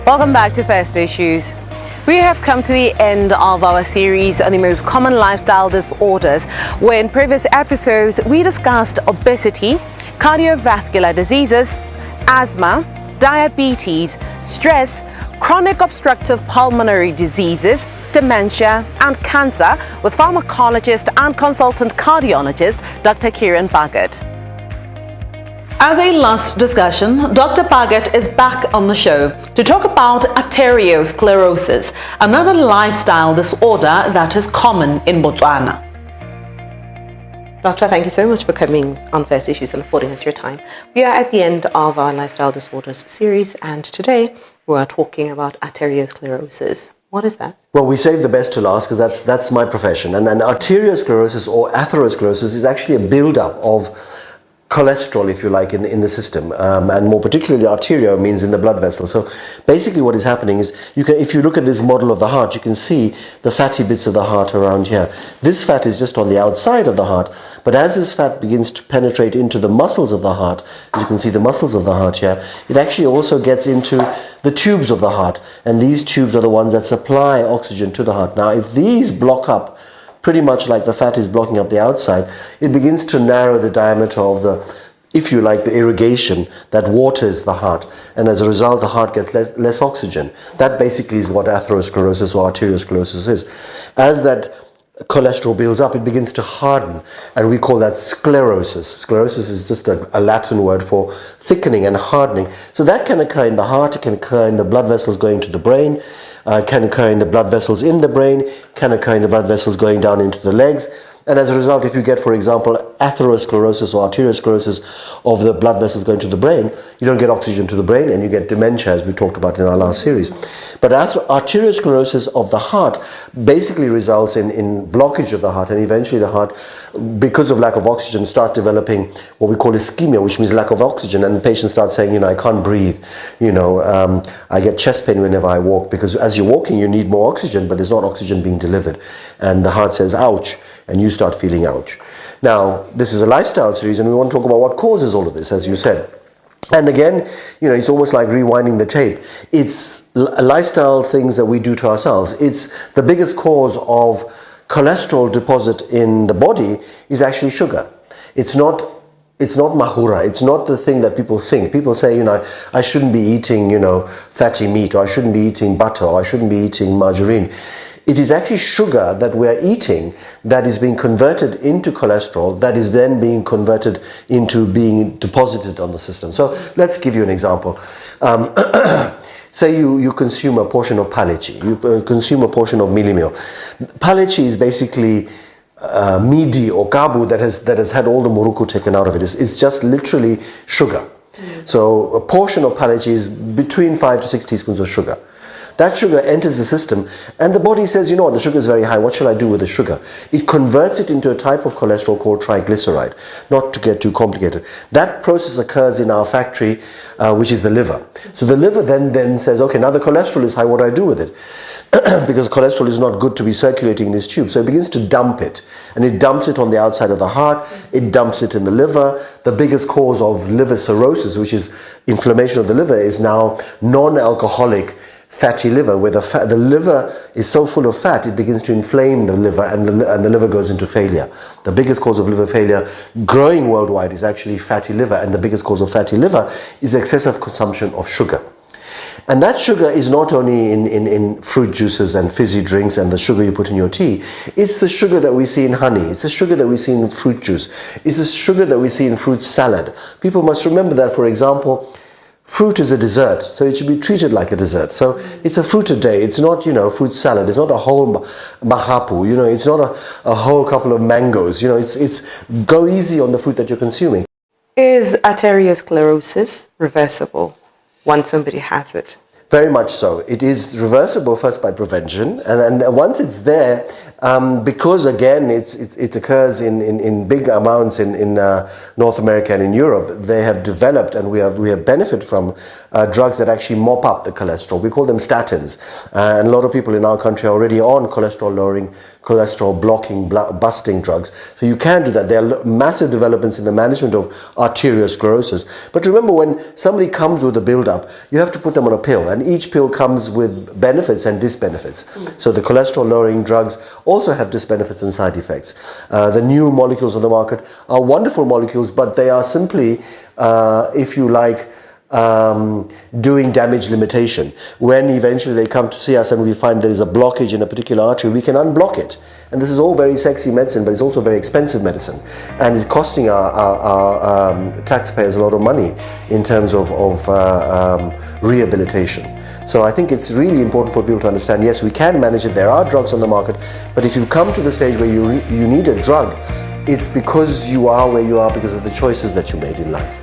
Welcome back to First Issues. We have come to the end of our series on the most common lifestyle disorders, where in previous episodes we discussed obesity, cardiovascular diseases, asthma, diabetes, stress, chronic obstructive pulmonary diseases, dementia and cancer with pharmacologist and consultant cardiologist Dr. Kiran Bhagat. As a last discussion, Dr. Bhagat is back on the show to talk about arteriosclerosis, another lifestyle disorder that is common in Botswana. Doctor, thank you so much for coming on First Issues and affording us your time. We are at the end of our lifestyle disorders series, and today we are talking about arteriosclerosis. What is that? Well, we save the best to last because that's my profession. And arteriosclerosis or atherosclerosis is actually a build-up of cholesterol, if you like, in the system, and more particularly arterio means in the blood vessel. So basically what is happening is, if you look at this model of the heart, you can see the fatty bits of the heart around here. This fat is just on the outside of the heart, but as this fat begins to penetrate into the muscles of the heart, as you can see the muscles of the heart here, it actually also gets into the tubes of the heart, and these tubes are the ones that supply oxygen to the heart. Now, if these block up, pretty much like the fat is blocking up the outside, it begins to narrow the diameter of the, if you like, the irrigation that waters the heart, and as a result the heart gets less oxygen. That basically is what atherosclerosis or arteriosclerosis is. As that cholesterol builds up, it begins to harden, and we call that sclerosis. Sclerosis is just a Latin word for thickening and hardening. So that can occur in the heart, it can occur in the blood vessels going to the brain, can occur in the blood vessels in the brain, can occur in the blood vessels going down into the legs. And as a result, if you get, for example, atherosclerosis or arteriosclerosis of the blood vessels going to the brain, you don't get oxygen to the brain and you get dementia, as we talked about in our last series. But arteriosclerosis of the heart basically results in blockage of the heart, and eventually the heart, because of lack of oxygen, starts developing what we call ischemia, which means lack of oxygen, and the patient starts saying, I can't breathe, I get chest pain whenever I walk, because as you're walking you need more oxygen, but there's not oxygen being delivered, and the heart says ouch, and you start feeling ouch. Now, this is a lifestyle series, and we want to talk about what causes all of this, as you said. And again, it's almost like rewinding the tape. It's lifestyle things that we do to ourselves. It's the biggest cause of cholesterol deposit in the body is actually sugar. It's not mahura. It's not the thing that people think. People say, I shouldn't be eating, fatty meat, or I shouldn't be eating butter, or I shouldn't be eating margarine. It is actually sugar that we're eating that is being converted into cholesterol, that is then being converted into being deposited on the system. So let's give you an example. Say you consume a portion of palechi, you consume a portion of mealie meal. Palechi is basically midi or kabu that has had all the muruku taken out of it. It's just literally sugar. So a portion of palechi is between 5 to 6 teaspoons of sugar. That sugar enters the system, and the body says, the sugar is very high, what shall I do with the sugar? It converts it into a type of cholesterol called triglyceride, not to get too complicated. That process occurs in our factory, which is the liver. So the liver then says, okay, now the cholesterol is high, what do I do with it? Because cholesterol is not good to be circulating in this tube. So it begins to dump it, and it dumps it on the outside of the heart, it dumps it in the liver. The biggest cause of liver cirrhosis, which is inflammation of the liver, is now non-alcoholic fatty liver, where the liver is so full of fat it begins to inflame the liver, and the liver goes into failure. The biggest cause of liver failure growing worldwide is actually fatty liver, and the biggest cause of fatty liver is excessive consumption of sugar. And that sugar is not only in fruit juices and fizzy drinks and the sugar you put in your tea. It's the sugar that we see in honey. It's the sugar that we see in fruit juice. It's the sugar that we see in fruit salad. People must remember that, for example, fruit is a dessert, so it should be treated like a dessert. So it's a fruit a day. It's not, fruit salad. It's not a whole mahapu. It's not a whole couple of mangoes. It's go easy on the fruit that you're consuming. Is arteriosclerosis reversible once somebody has it? Very much so. It is reversible first by prevention, and then once it's there, because again it occurs in big amounts in North America and in Europe, they have developed, and we have benefit from drugs that actually mop up the cholesterol. We call them statins, and a lot of people in our country are already on cholesterol lowering, cholesterol blocking, busting drugs. So you can do that. There are massive developments in the management of arteriosclerosis. But remember, when somebody comes with a build-up, you have to put them on a pill, and each pill comes with benefits and disbenefits. So the cholesterol lowering drugs also have disbenefits and side effects. The new molecules on the market are wonderful molecules, but they are simply, if you like, doing damage limitation. When eventually they come to see us and we find there is a blockage in a particular artery, we can unblock it. And this is all very sexy medicine, but it's also very expensive medicine, and it's costing our taxpayers a lot of money in terms of rehabilitation. So I think it's really important for people to understand, yes, we can manage it. There are drugs on the market, but if you come to the stage where you need a drug, it's because you are where you are because of the choices that you made in life.